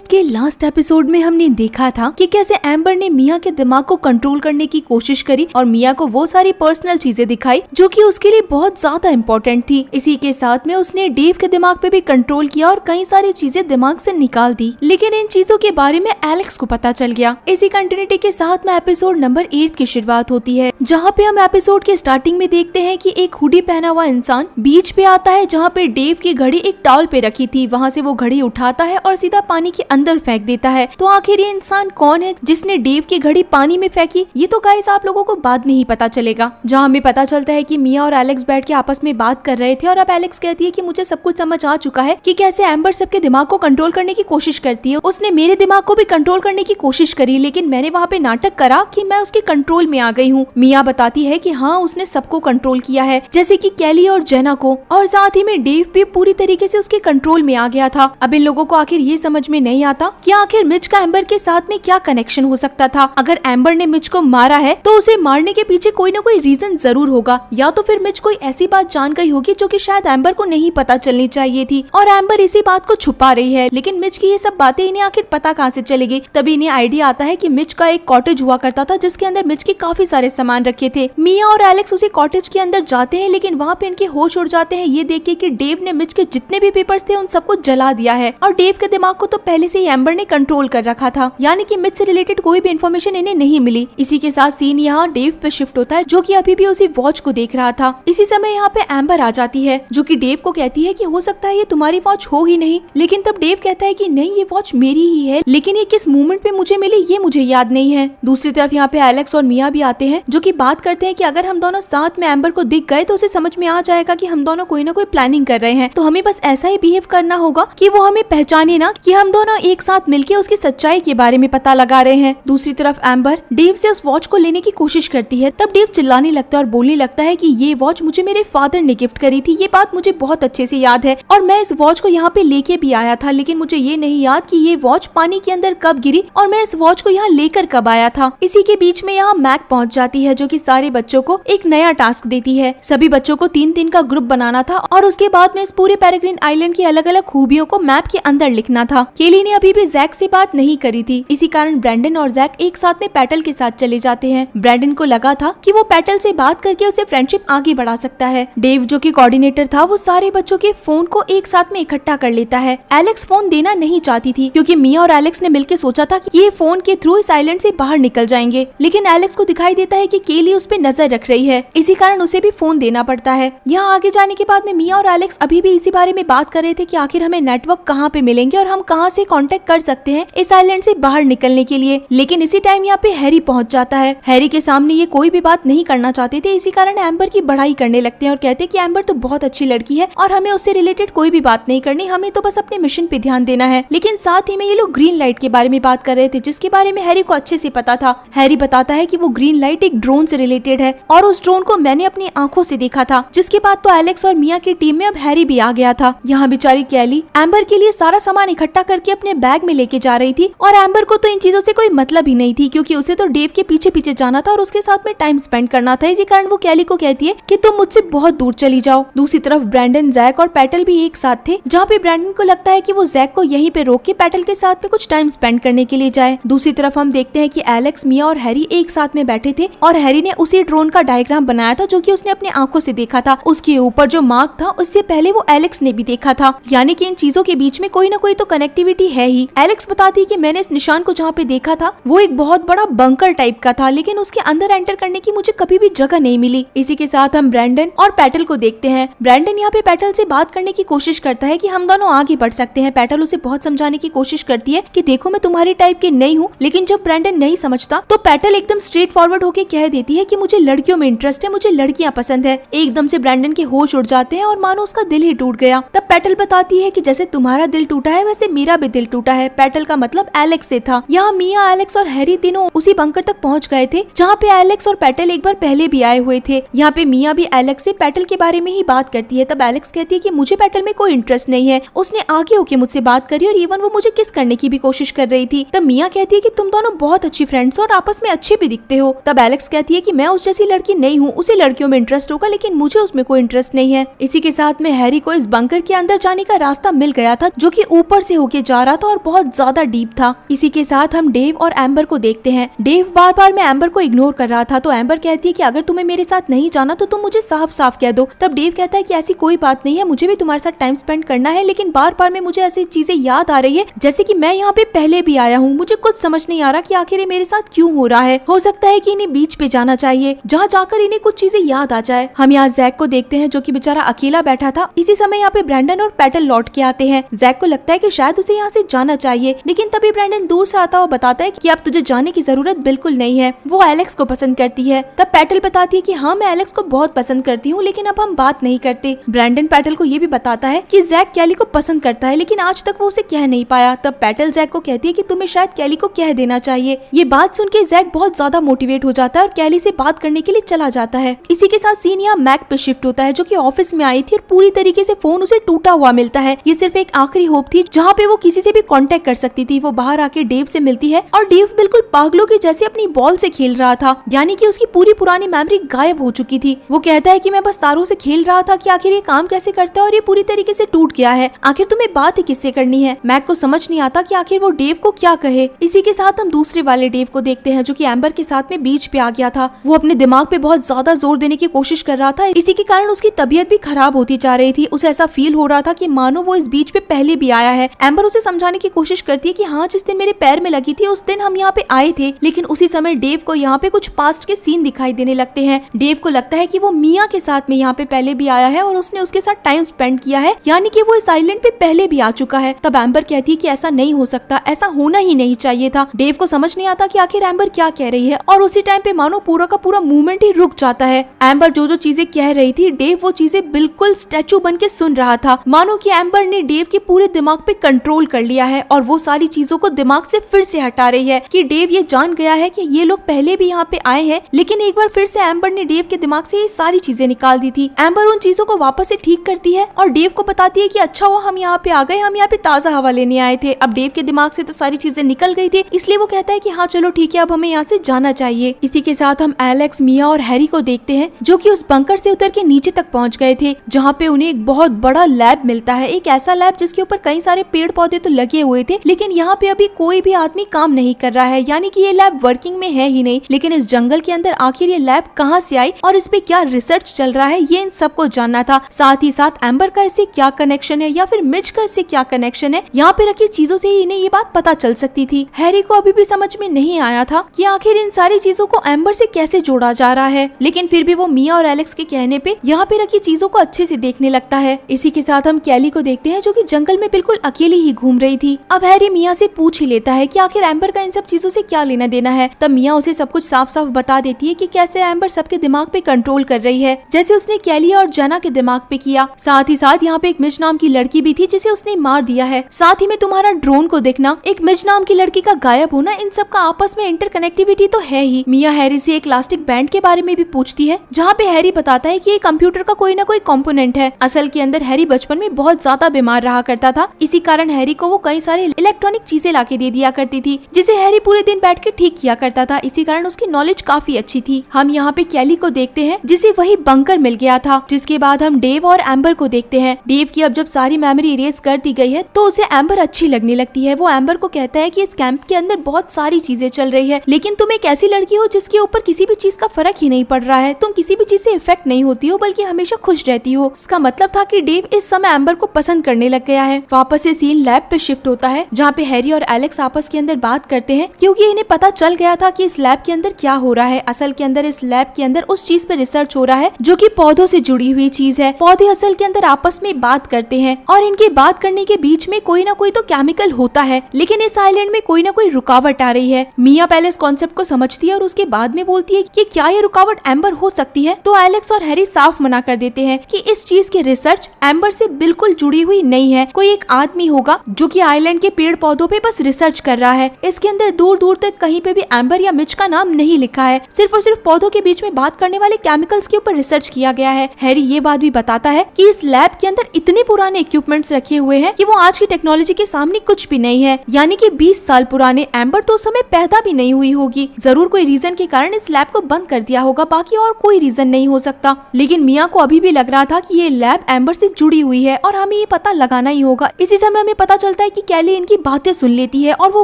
Twist के last episode में हमने देखा था कि कैसे एम्बर ने मिया के दिमाग को कंट्रोल करने की कोशिश करी और मिया को वो सारी पर्सनल चीजें दिखाई जो कि उसके लिए बहुत ज्यादा इम्पोर्टेंट थी। इसी के साथ में उसने डेव के दिमाग पे भी कंट्रोल किया और कई सारी चीजें दिमाग से निकाल दी, लेकिन इन चीजों के बारे में एलेक्स को पता चल गया। इसी कंटिन्यूटी के साथ में एपिसोड नंबर 8 की शुरुआत होती है, जहाँ पे हम एपिसोड के स्टार्टिंग में देखते हैं कि एक हुडी पहना हुआ इंसान बीच पे आता है जहाँ पे डेव की घड़ी एक टॉवल पे रखी थी। वहाँ से वो घड़ी उठाता है और सीधा पानी के अंदर फेंक देता है। तो आखिर ये इंसान कौन है जिसने डेव की घड़ी पानी में फेंकी, ये तो गाइस आप लोगों को बाद में ही पता चलेगा। जहाँ हमें पता चलता है कि मिया और एलेक्स बैठ के आपस में बात कर रहे थे और अब एलेक्स कहती है कि मुझे सब कुछ समझ आ चुका है कि कैसे एम्बर सबके दिमाग को कंट्रोल करने की कोशिश करती है। उसने मेरे दिमाग को भी कंट्रोल करने की कोशिश करी, लेकिन मैंने वहाँ पे नाटक करा कि मैं उसके कंट्रोल में आ गई हूँ। मिया बताती है कि हाँ, उसने सबको कंट्रोल किया है, जैसे कि कैली और जेना को, और साथ ही में डेव भी पूरी तरीके से उसके कंट्रोल में आ गया था। अब इन लोगों को आखिर ये समझ में नहीं आता कि आखिर मिच का एम्बर के साथ में क्या कनेक्शन हो सकता था। अगर एम्बर ने मिच को मारा है तो उसे मारने के पीछे कोई ना कोई रीजन जरूर होगा, या तो फिर मिच कोई ऐसी बात जान गई होगी जो कि शायद एम्बर को नहीं पता चलनी चाहिए थी और एम्बर इसी बात को छुपा रही है। लेकिन मिच की ये सब बातें इन्हें आखिर पता कहाँ से चलेगी। तभी इन्हें आइडिया आता है कि मिच का एक कॉटेज हुआ करता था जिसके अंदर मिच के काफी सारे सामान रखे थे। मिया और एलेक्स उसी कॉटेज के अंदर जाते हैं, लेकिन वहाँ पे इनके होश उड़ जाते हैं ये देख के कि डेव ने मिच के जितने भी पेपर्स थे उन सबको जला दिया है और डेव के दिमाग को तो पहले से ही एम्बर ने कंट्रोल कर रखा था, यानी कि मिच से रिलेटेड कोई भी इन्फॉर्मेशन इन्हें नहीं मिली। इसी के साथ सीन यहाँ डेव पे शिफ्ट होता है जो कि अभी भी उसी वॉच को देख रहा था। इसी समय यहाँ पे एम्बर आ जाती है जो कि डेव को कहती है कि हो सकता है ये तुम्हारी वॉच हो ही नहीं, लेकिन तब डेव कहता है कि नहीं, ये वॉच मेरी ही है, लेकिन ये किस मोमेंट पे मुझे मिली ये मुझे याद नहीं है। दूसरी तरफ यहाँ पे एलेक्स और मिया भी आते हैं जो कि बात करते हैं कि अगर हम दोनों साथ में एम्बर को दिख गए तो उसे समझ में आ जाएगा कि हम दोनों कोई ना कोई प्लानिंग कर रहे हैं, तो हमें बस ऐसा ही बिहेव करना होगा कि वो हमें पहचाने ना कि हम दोनों एक साथ मिलके उसकी सच्चाई के बारे में पता लगा रहे हैं। दूसरी तरफ एम्बर डेव से उस वॉच को लेने की कोशिश करती है, तब डेव चिल्लाने लगता है और बोलने लगता है कि ये वॉच मुझे मेरे फादर ने गिफ्ट करी थी, ये बात मुझे बहुत अच्छे से याद है और मैं इस वॉच को यहाँ पे लेके भी आया था, लेकिन मुझे ये नहीं याद कि ये वॉच पानी के अंदर कब गिरी और मैं इस वॉच को यहाँ लेकर कब आया था। इसी के बीच में यहाँ मैक पहुँच जाती है जो कि सारे बच्चों को एक नया टास्क देती है। सभी बच्चों को 3-3 का ग्रुप बनाना था और उसके बाद में इस पूरे पेरेग्रीन आइलैंड की अलग अलग खूबियों को मैप के अंदर लिखना था। केली ने अभी भी जैक से बात नहीं करी थी, इसी कारण ब्रैंडन और जैक एक साथ में पैटल के साथ चले जाते हैं। ब्रैंडन को लगा था कि वो पैटल से बात करके उसे फ्रेंडशिप आगे बढ़ा सकता है। डेव जो कि कोऑर्डिनेटर था वो सारे बच्चों के फोन को एक साथ में इकट्ठा कर लेता है। एलेक्स फोन देना नहीं चाहती थी क्योंकि मिया और एलेक्स ने मिलकर सोचा था कि ये फोन के थ्रू इस आइलैंड से बाहर निकल जाएंगे, लेकिन एलेक्स को दिखाई देता है कि केली उस पे नजर रख रही है, इसी कारण उसे भी फोन देना पड़ता है। यहाँ आगे जाने के बाद में मिया और एलेक्स अभी भी इसी बारे में बात कर रहे थे कि आखिर हमें नेटवर्क कहाँ पे मिलेंगे और हम कहाँ से कांटेक्ट कर सकते हैं इस आइलैंड से बाहर निकलने के लिए। लेकिन इसी टाइम यहाँ पे हैरी पहुँच जाता है। हैरी के सामने ये कोई भी बात नहीं करना चाहते थे, इसी कारण एम्बर की बढ़ाई करने लगते हैं और कहते हैं कि एम्बर तो बहुत अच्छी लड़की है और हमें उससे रिलेटेड कोई भी बात नहीं करनी, हमें तो बस अपने मिशन पे ध्यान देना है। लेकिन साथ ही में ये लोग ग्रीन लाइट के बारे में बात कर रहे थे जिसके बारे में हैरी को अच्छे से पता था। हैरी बताता है कि वो ग्रीन लाइट एक ड्रोन से रिलेटेड है और उस ड्रोन को मैंने अपनी आंखों से देखा था। जिसके बाद तो एलेक्स और मिया की टीम में अब हैरी भी आ गया था। यहाँ बेचारी कैली एम्बर के लिए सारा सामान इकट्ठा करके अपने बैग में लेके जा रही थी और एम्बर को तो इन चीजों से कोई मतलब ही नहीं थी क्योंकि उसे तो डेव के पीछे पीछे जाना था और उसके साथ में टाइम स्पेंड करना था। इसी कारण वो कैली को कहती है कि तुम मुझसे बहुत दूर चली जाओ। दूसरी तरफ ब्रैंडन, जैक और पैटल भी एक साथ थे, जहाँ पे ब्रैंडन को लगता है कि वो जैक को यहीं पे रोक के पैटल के साथ में कुछ टाइम स्पेंड करने के लिए जाए। दूसरी तरफ हम देखते हैं कि एलेक्स, मिया और हैरी एक साथ में बैठे थे और हैरी ने उसी ड्रोन का डायग्राम बनाया था जो कि उसने अपनी आंखों से देखा था। उसके ऊपर जो मार्क था उससे पहले वो एलेक्स ने भी देखा था, यानी कि इन चीजों के बीच में कोई ना कोई तो कनेक्टिविटी है ही। एलेक्स बताती है कि मैंने इस निशान को जहाँ पे देखा था वो एक बहुत बड़ा बंकर टाइप का था, लेकिन उसके अंदर एंटर करने की मुझे कभी भी जगह नहीं मिली। इसी के साथ हम ब्रैंडन और पैटल को देखते हैं। ब्रैंडन यहाँ पे पैटल से बात करने की कोशिश करता है कि हम दोनों आगे बढ़ सकते हैं। पैटल उसे बहुत समझाने की कोशिश करती है कि देखो मैं तुम्हारी टाइप की नहीं हूँ, लेकिन जब ब्रैंडन नहीं समझता तो पैटल एकदम स्ट्रेट फॉरवर्ड होके कह देती है कि मुझे लड़कियों में इंटरेस्ट है, मुझे लड़कियां पसंद है। एकदम से ब्रैंडन के होश उड़ जाते हैं और मानो उसका दिल ही टूट गया। तब पैटल बताती है कि जैसे तुम्हारा दिल टूटा है वैसे मेरा भी दिल टूटा है। पैटल का मतलब एलेक्स से था। यहाँ मिया, एलेक्स और हैरी तीनों उसी बंकर तक पहुँच गए थे जहाँ पे एलेक्स और पैटल एक बार पहले भी आए हुए थे। यहाँ पे मिया भी एलेक्स से पैटल के बारे में ही बात करती है। तब एलेक्स कहती है कि मुझे पैटल में कोई इंटरेस्ट नहीं है, उसने आगे होके मुझसे बात करी और इवन वो मुझे किस करने की भी कोशिश कर रही थी। तब मिया कहती है कि तुम दोनों बहुत अच्छी फ्रेंड्स हो और आपस में अच्छे भी दिखते हो। तब एलेक्स कहती है कि मैं उस जैसी लड़की नहीं हूँ, उसे लड़कियों में इंटरेस्ट होगा लेकिन मुझे उसमें कोई इंटरेस्ट नहीं है। इसी के साथ में हैरी को इस बंकर के अंदर जाने का रास्ता मिल गया था जो कि ऊपर से होके जा आ रहा था और बहुत ज्यादा डीप था। इसी के साथ हम डेव और एम्बर को देखते हैं। डेव बार बार में एम्बर को इग्नोर कर रहा था, तो एम्बर कहती है कि अगर तुम्हें मेरे साथ नहीं जाना तो तुम मुझे साफ साफ कह दो। तब डेव कहता है कि ऐसी कोई बात नहीं है, मुझे भी तुम्हारे साथ टाइम स्पेंड करना है, लेकिन बार बार में मुझे ऐसी चीजें याद आ रही है जैसे कि मैं यहाँ पे पहले भी आया हूँ। मुझे कुछ समझ नहीं आ रहा कि आखिर ये मेरे साथ क्यों हो रहा है। हो सकता है कि इन्हें बीच पे जाना चाहिए जहाँ जाकर इन्हें कुछ चीजें याद आ जाए। हम यहाँ जैक को देखते हैं जो कि बेचारा अकेला बैठा था। इसी समय यहाँ पे ब्रैंडन और पैटल लौट के आते हैं। जैक को लगता है कि शायद उसे यहाँ से जाना चाहिए, लेकिन तभी ब्रैंडन दूर से आता हुआ बताता है कि अब तुझे जाने की जरूरत बिल्कुल नहीं है, वो एलेक्स को पसंद करती है। तब पैटल बताती है कि हाँ, मैं एलेक्स को बहुत पसंद करती हूँ, लेकिन अब हम बात नहीं करते। ब्रैंडन पैटल को ये भी बताता है कि जैक कैली को पसंद करता है, लेकिन आज तक वो उसे कह नहीं पाया। तब पैटल जैक को कहती है कि तुम्हें शायद कैली को कह देना चाहिए। ये बात सुन के जैक बहुत ज्यादा मोटिवेट हो जाता है और कैली से बात करने के लिए चला जाता है। इसी के साथ सीन यहाँ मैक पे शिफ्ट होता है जो कि ऑफिस में आई थी और पूरी तरीके से फोन उसे टूटा हुआ मिलता है। ये सिर्फ एक आखिरी होप थी जहाँ पे वो किसी से भी कांटेक्ट कर सकती थी। वो बाहर आके डेव से मिलती है और डेव बिल्कुल पागलों के जैसे अपनी बॉल से खेल रहा था, यानी कि उसकी पूरी पुरानी मेमोरी गायब हो चुकी थी। वो कहता है कि मैं बस तारों से खेल रहा था कि आखिर ये काम कैसे करता है और ये पूरी तरीके से टूट गया है। आखिर तुम्हें बात ही किससे करनी है। मैक को समझ नहीं आता कि आखिर वो डेव को क्या कहे। इसी के साथ हम दूसरे वाले डेव को देखते हैं जो कि एम्बर के साथ में बीच पे आ गया था। वो अपने दिमाग पे बहुत ज्यादा जोर देने की कोशिश कर रहा था। इसी के कारण उसकी तबीयत भी खराब होती जा रही थी। उसे ऐसा फील हो रहा था कि मानो वो इस बीच पे पहले भी आया है। एम्बर उसे समझाने की कोशिश करती है कि हाँ, जिस दिन मेरे पैर में लगी थी उस दिन हम यहाँ पे आए थे, लेकिन उसी समय डेव को यहाँ पे कुछ पास्ट के सीन दिखाई देने लगते हैं। डेव को लगता है कि वो मिया के साथ में यहाँ पे पहले भी आया है और उसने उसके साथ टाइम स्पेंड किया है, यानी कि वो इस आइलैंड पे पहले भी आ चुका है। तब एम्बर कहती है कि ऐसा नहीं हो सकता, ऐसा होना ही नहीं चाहिए था। डेव को समझ नहीं आता कि आखिर एम्बर क्या कह रही है और उसी टाइम पे मानो पूरा का पूरा मूवमेंट ही रुक जाता है। एम्बर जो जो चीजें कह रही थी, डेव वो चीजें बिल्कुल स्टैचू बन के सुन रहा था, मानो कि एम्बर ने डेव के पूरे दिमाग पे कंट्रोल कर लिया है और वो सारी चीजों को दिमाग से फिर से हटा रही है कि डेव ये जान गया है कि ये लोग पहले भी यहाँ पे आए हैं, लेकिन एक बार फिर से एम्बर ने डेव के दिमाग से ये सारी चीजें निकाल दी थी। एम्बर उन चीजों को वापस से ठीक करती है और डेव को बताती है कि अच्छा हुआ हम यहाँ पे आ गए, हम यहाँ पे ताजा हवा लेने आए थे। अब डेव के दिमाग से तो सारी चीजें निकल गई थी, इसलिए वो कहता है कि हाँ चलो ठीक है, अब हमें यहाँ से जाना चाहिए। इसी के साथ हम एलेक्स, मिया और हैरी को देखते हैं जो कि उस बंकर से उतर के नीचे तक पहुंच गए थे, जहाँ पे उन्हें एक बहुत बड़ा लैब मिलता है। एक ऐसा लैब जिसके ऊपर कई सारे पेड़ पौधे तो लगे हुए थे, लेकिन यहाँ पे अभी कोई भी आदमी काम नहीं कर रहा है, यानी कि ये लैब वर्किंग में है ही नहीं। लेकिन इस जंगल के अंदर आखिर ये लैब कहाँ से आई और इस पे क्या रिसर्च चल रहा है, ये इन सबको जानना था। साथ ही साथ एम्बर का इससे क्या कनेक्शन है या फिर मिच का इससे क्या कनेक्शन है, यहाँ पे रखी चीजों से ही इन्हें ये बात पता चल सकती थी। हैरी को अभी भी समझ में नहीं आया था कि आखिर इन सारी चीजों को एम्बर से कैसे जोड़ा जा रहा है, लेकिन फिर भी वो मिया और एलेक्स के कहने पे यहाँ पे रखी चीजों को अच्छे से देखने लगता है। इसी के साथ हम कैली को देखते हैं जो कि जंगल में बिल्कुल अकेली ही घूम रही थी। अब हैरी मिया से पूछ ही लेता है कि आखिर एम्बर का इन सब चीजों से क्या लेना देना है। तब मिया उसे सब कुछ साफ साफ बता देती है कि कैसे एम्बर सबके दिमाग पे कंट्रोल कर रही है, जैसे उसने कैली और जेना के दिमाग पे किया। साथ ही साथ यहाँ पे एक मिच नाम की लड़की भी थी जिसे उसने मार दिया है। साथ ही में तुम्हारा ड्रोन को देखना, एक मिच नाम की लड़की का गायब होना, इन सब का आपस में इंटरकनेक्टिविटी तो है ही। मिया हैरी से एक इलास्टिक बैंड के बारे में भी पूछती है, जहाँ पे हैरी बताता है कि ये कंप्यूटर का कोई ना कोई कंपोनेंट है। असल के अंदर हैरी बचपन में बहुत ज्यादा बीमार रहा करता था, इसी कारण हैरी को वो कई सारे इलेक्ट्रॉनिक चीजें लाके दे दिया करती थी, जिसे हैरी पूरे दिन बैठ के ठीक किया करता था। इसी कारण उसकी नॉलेज काफी अच्छी थी। हम यहाँ पे कैली को देखते हैं जिसे वही बंकर मिल गया था। जिसके बाद हम डेव और एम्बर को देखते हैं। डेव की अब जब सारी मेमोरी इरेज कर दी गई है तो उसे एम्बर अच्छी लगने लगती है। वो एम्बर को कहता है कि इस कैंप के अंदर बहुत सारी चीजें चल रही है, लेकिन तुम एक ऐसी लड़की हो जिसके ऊपर किसी भी चीज का फर्क ही नहीं पड़ रहा है। तुम किसी भी चीज से इफेक्ट नहीं होती हो, बल्कि हमेशा खुश रहती हो। इसका मतलब था कि डेव इस समय एम्बर को पसंद करने लग गया है। वापस से सीन लैब पे शिफ्ट होता है, जहाँ पे हैरी और एलेक्स आपस के अंदर बात करते हैं, क्योंकि इन्हें पता चल गया था कि इस लैब के अंदर क्या हो रहा है। असल के अंदर इस लैब के अंदर उस चीज पे रिसर्च हो रहा है जो कि पौधों से जुड़ी हुई चीज है। पौधे असल के अंदर आपस में बात करते हैं और इनके बात करने के बीच में कोई ना कोई तो केमिकल होता है, लेकिन इस आइलैंड में कोई ना कोई रुकावट आ रही है। मिया पहले इस कॉन्सेप्ट को समझती है और उसके बाद में बोलती है कि क्या ये रुकावट एम्बर हो सकती है। तो एलेक्स और हैरी साफ मना कर देते हैं कि इस चीज की रिसर्च एम्बर से बिल्कुल जुड़ी हुई नहीं है। कोई एक आदमी होगा जो कि आइलैंड के पेड़ पौधों पे बस रिसर्च कर रहा है। इसके अंदर दूर दूर तक कहीं पे भी एम्बर या मिच का नाम नहीं लिखा है, सिर्फ और सिर्फ पौधों के बीच में बात करने वाले केमिकल्स के ऊपर रिसर्च किया गया है। हैरी ये बात भी बताता है कि इस लैब के अंदर इतने पुराने इक्विपमेंट्स रखे हुए हैं कि वो आज की टेक्नोलॉजी के सामने कुछ भी नहीं है, यानी कि 20 साल पुराने। एम्बर तो उस समय पैदा भी नहीं हुई होगी। जरूर कोई रीजन के कारण इस लैब को बंद कर दिया होगा, बाकी और कोई रीजन नहीं हो सकता। लेकिन मिया को अभी भी लग रहा था कि ये लैब एम्बर से जुड़ी हुई है और हमें ये पता लगाना ही होगा। इसी समय हमें पता चलता है कि कैली इनकी बातें सुन लेती है और वो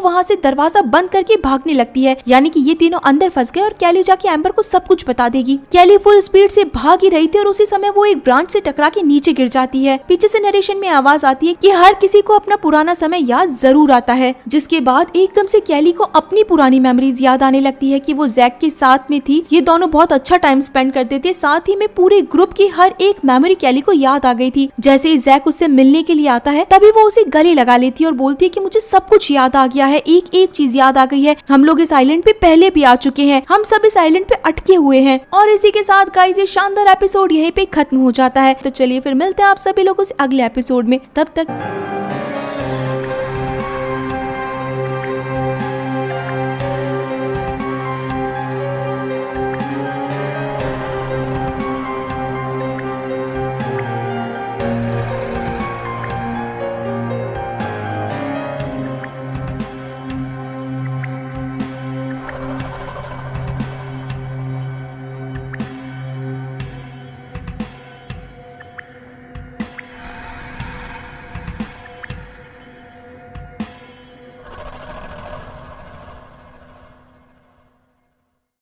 वहाँ से दरवाजा बंद करके भागने लगती है, यानी कि ये तीनों अंदर फंस गए और कैली जाके एम्बर को सब कुछ बता देगी। कैली फुल स्पीड से भाग ही रही थी और उसी समय वो एक ब्रांच से टकरा के नीचे गिर जाती है। पीछे से नरेशन में आवाज आती है कि हर किसी को अपना पुराना समय याद जरूर आता है, जिसके बाद एकदम से कैली को अपनी पुरानी मेमोरीज याद आने लगती है कि वो जैक के साथ में थी, ये दोनों बहुत अच्छा टाइम स्पेंड करते थे, साथ ही में पूरे ग्रुप की हर एक मेमोरी कैली को याद आ गई थी। जैसे ही जैक उससे मिलने के लिए आता है तभी वो उसे गले लगा लेती है और बोलती है कि मुझे सब कुछ याद आ गया है, एक एक चीज याद आ गई है, हम लोग इस आइलैंड पे पहले भी आ चुके हैं, हम सब इस आइलैंड पे अटके हुए हैं। और इसी के साथ गाइस ये शानदार एपिसोड यहीं पे खत्म हो जाता है। तो चलिए फिर मिलते हैं आप सभी लोगों से अगले एपिसोड में, तब तक